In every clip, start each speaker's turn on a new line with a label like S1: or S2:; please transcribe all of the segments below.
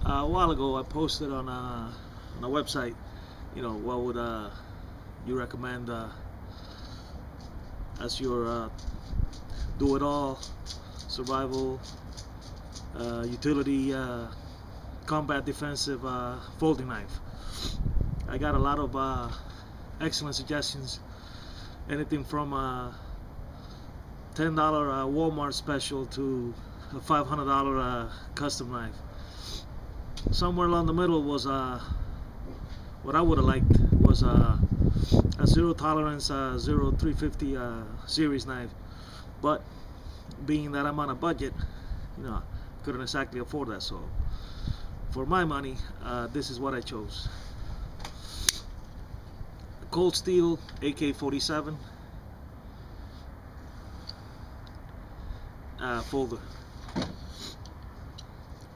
S1: A while ago, I posted on a website. What would you recommend as your do-it-all survival utility combat defensive folding knife. I got a lot of excellent suggestions. Anything from $10 Walmart special to a $500 custom knife. Somewhere along the middle was what I would have liked was a zero tolerance 0350 series knife, but being that I'm on a budget, couldn't exactly afford that. So for my money, this is what I chose: cold steel AK47 folder.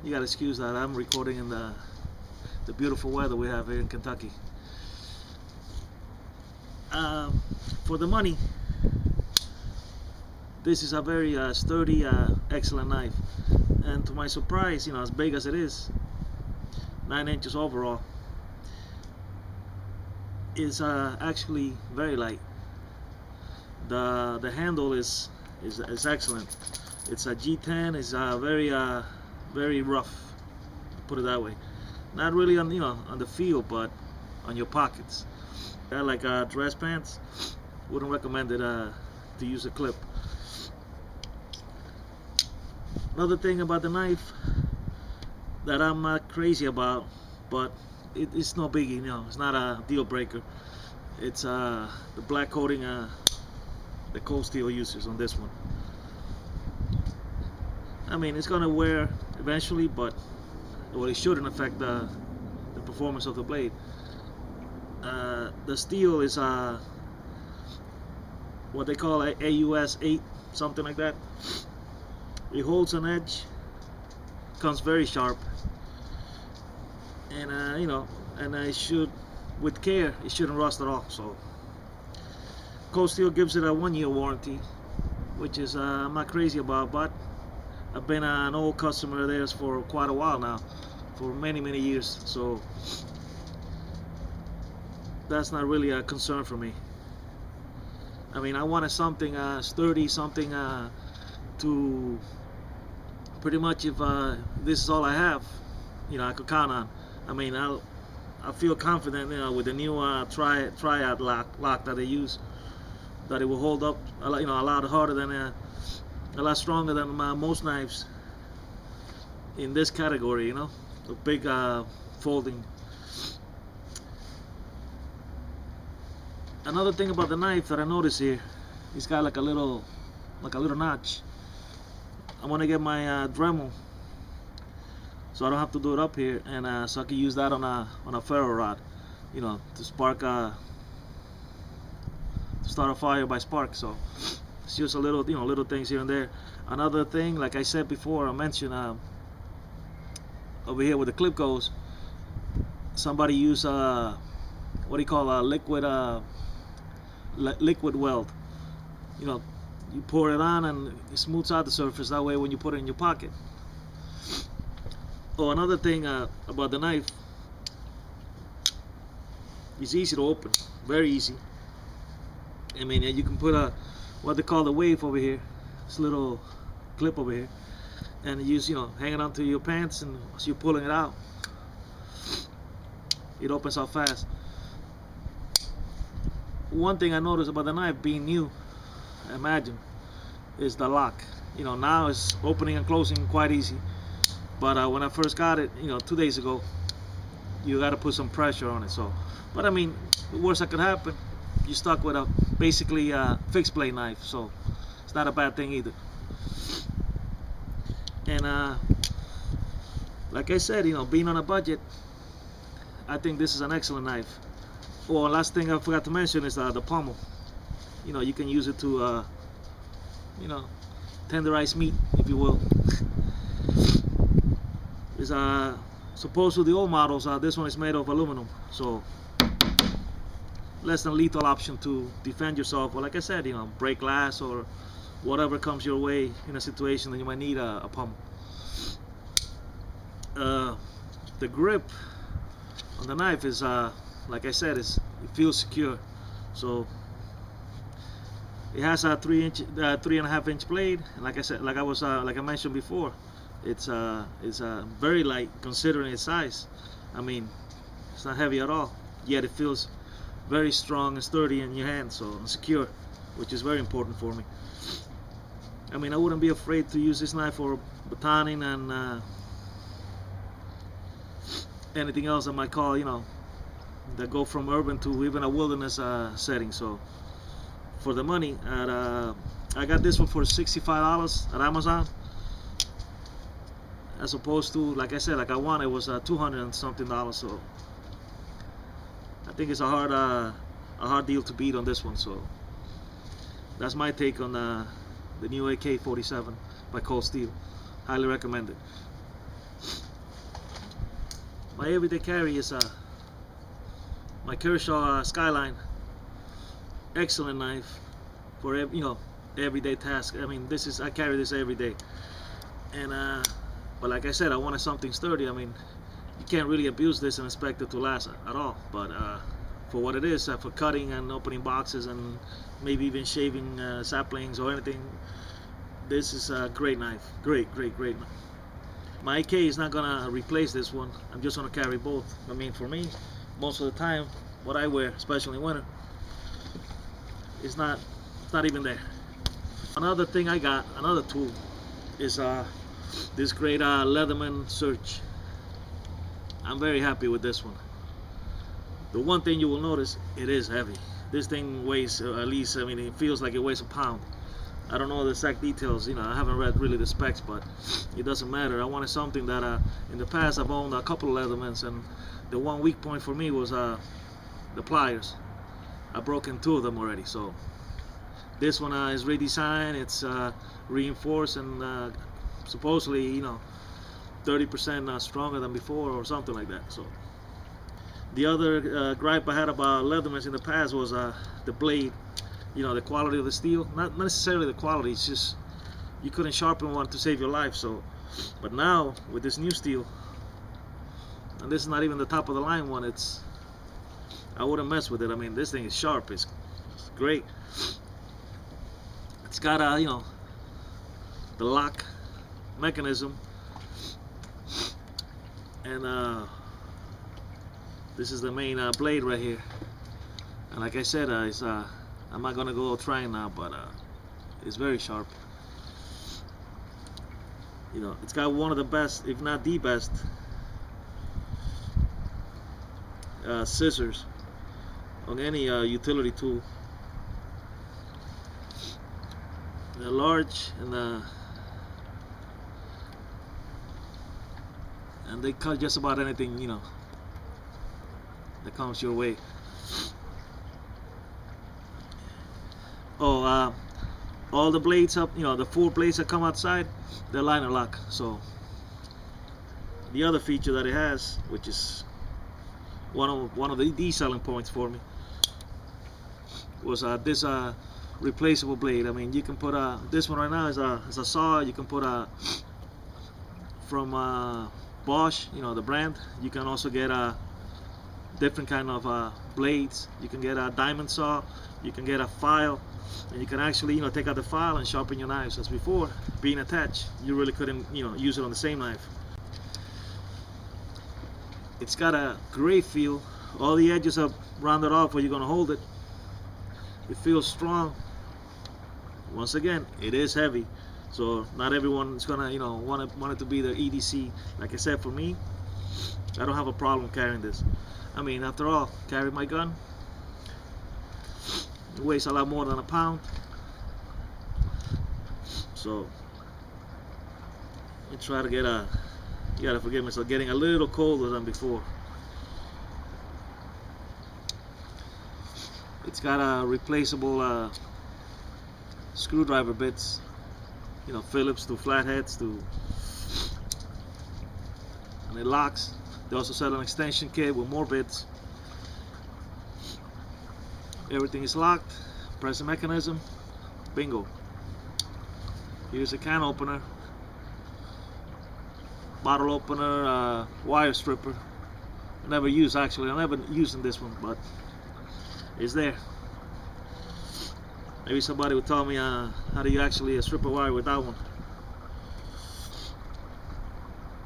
S1: You gotta excuse that I'm recording in the beautiful weather we have here in Kentucky. For the money, this is a very sturdy, excellent knife, and to my surprise, as big as it is, 9 inches overall, is actually very light. The handle is excellent. It's a G10. It's very rough, put it that way. Not really on on the feel, but on your pockets. Like dress pants, wouldn't recommend it to use a clip. Another thing about the knife that I'm not crazy about, but it's no biggie. It's not a deal breaker. It's the black coating the cold steel uses on this one. I mean, it's gonna wear eventually, but it shouldn't affect the performance of the blade. The steel is what they call AUS 8, something like that. It holds an edge, comes very sharp, and and it should, with care, it shouldn't rust at all. So cold steel gives it a 1-year warranty, which is I'm not crazy about, but I've been an old customer of theirs for quite a while now, for many years, so that's not really a concern for me. I mean, I wanted something sturdy, something to pretty much, if this is all I have, I could count on. I mean, I feel confident, with the new triad lock that they use, that it will hold up a lot harder than a lot stronger than most knives in this category, the big folding. Another thing about the knife that I noticed here, it's got like a little notch. I'm gonna get my Dremel, so I don't have to do it up here, and so I can use that on a ferro rod, to spark to start a fire by spark. So it's just a little, little things here and there. Another thing, like I said before, I mentioned over here where the clip goes, somebody used what do you call a liquid weld. You pour it on and it smooths out the surface. That way, when you put it in your pocket. Oh, another thing about the knife, it's easy to open, very easy. I mean, you can put what they call the wave over here, this little clip over here, and you use, hang it onto your pants, and as you're pulling it out, it opens up fast. One thing I noticed about the knife being new, I imagine, is the lock. Now it's opening and closing quite easy, but when I first got it, 2 days ago, you got to put some pressure on it. So, but I mean, the worst that could happen, you're stuck with a basically fixed blade knife, so it's not a bad thing either. And like I said, being on a budget, I think this is an excellent knife. Oh, last thing I forgot to mention is the pommel. You can use it to tenderize meat, if you will. Is supposed to the old models, this one is made of aluminum, so less than lethal option to defend yourself, or like I said, break glass or whatever comes your way in a situation that you might need a pommel. The grip on the knife is like I said, it feels secure. So it has a 3.5 inch blade, and like I said, like I mentioned before, it's very light considering its size. I mean, it's not heavy at all, yet it feels very strong and sturdy in your hand, so and secure, which is very important for me. I mean, I wouldn't be afraid to use this knife for batoning and anything else I might call, that go from urban to even a wilderness setting. So for the money, I got this one for $65 at Amazon, as opposed to, like I said, like I wanted, it was $200 and something. So I think it's a hard deal to beat on this one. So that's my take on the new AK47 by Cold Steel. Highly recommend it. My everyday carry is my Kershaw Skyline. Excellent knife for everyday task. I mean, I carry this every day, and but like I said, I wanted something sturdy. I mean, you can't really abuse this and expect it to last at all. But for what it is, for cutting and opening boxes and maybe even shaving saplings or anything, this is a great knife. Great knife. My AK is not gonna replace this one. I'm just gonna carry both. I mean, for me, most of the time, what I wear, especially in winter, it's not even there. Another thing I got, another tool, is this great Leatherman Search. I'm very happy with this one. The one thing you will notice, it is heavy. This thing weighs at least, I mean, it feels like it weighs a pound. I don't know the exact details, I haven't read really the specs, but it doesn't matter. I wanted something that in the past I've owned a couple of Leathermans, and the one weak point for me was the pliers. I've broken 2 of them already. So this one is redesigned, it's reinforced, and supposedly 30% stronger than before or something like that. So the other gripe I had about Leathermans in the past was the blade. The quality of the steel, not necessarily the quality, it's just you couldn't sharpen one to save your life. So, but now with this new steel, and this is not even the top of the line one, I wouldn't mess with it. I mean, this thing is sharp, it's great. It's got the lock mechanism, and this is the main blade right here. And like I said, I'm not gonna go trying now, but it's very sharp. It's got one of the best, if not the best, scissors on any utility tool. They're large, and they cut just about anything that comes your way. Oh, all the blades up, the 4 blades that come outside, they're liner lock. So the other feature that it has, which is one of the selling points for me, was this replaceable blade. I mean, you can put this one right now is a saw. You can put from Bosch, the brand. You can also get different kind of blades. You can get a diamond saw. You can get a file. And you can actually, take out the file and sharpen your knives. As before, being attached, you really couldn't, use it on the same knife. It's got a great feel. All the edges are rounded off where you're gonna hold it. It feels strong. Once again, it is heavy, so not everyone is gonna, want it to be the EDC. Like I said, for me, I don't have a problem carrying this. I mean, after all, carry my gun. It weighs a lot more than a pound, so I try to get you gotta forgive me, so getting a little colder than before. It's got a replaceable screwdriver bits, Phillips to flatheads and it locks. They also sell an extension kit with more bits. Everything is locked. Press the mechanism. Bingo. Here's a can opener. bottle opener, wire stripper. I never used, actually. I never using this one, but it's there. Maybe somebody would tell me how do you actually strip a wire with that one.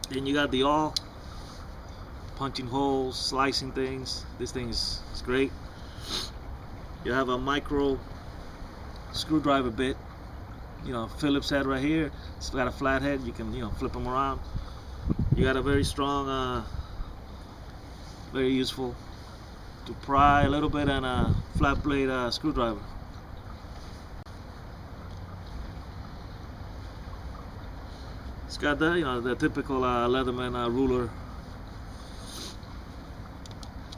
S1: Then you got the awl, punching holes, slicing things. This thing is great. You have a micro screwdriver bit, you know, Phillips head right here. It's got a flat head. You can, you know, flip them around. You got a very strong, very useful to pry a little bit, and a flat blade screwdriver. It's got the, you know, the typical Leatherman ruler.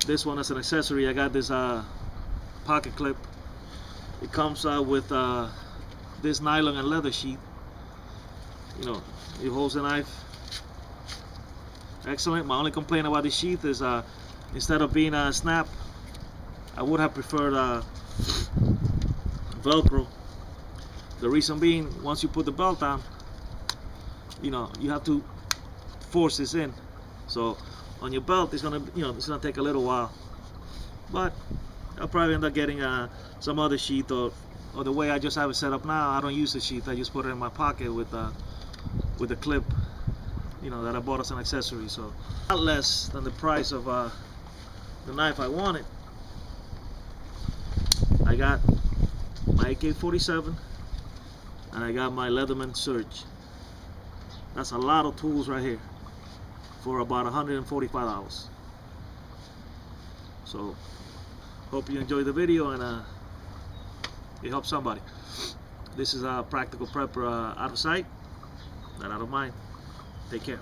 S1: This one as an accessory, I got this pocket clip. It comes with this nylon and leather sheath. You know, it holds the knife. Excellent. My only complaint about this sheath is instead of being a snap, I would have preferred Velcro. The reason being, once you put the belt on, you know, you have to force this in. So on your belt, it's gonna, you know, it's gonna take a little while. But I'll probably end up getting some other sheath, or the way I just have it set up now, I don't use the sheath. I just put it in my pocket with the clip, you know, that I bought as an accessory. So a lot less than the price of the knife I wanted. I got my AK47 and I got my Leatherman Surge. That's a lot of tools right here for about $145. So hope you enjoyed the video and it helps somebody. This is a practical prepper, out of sight, not out of mind. Take care.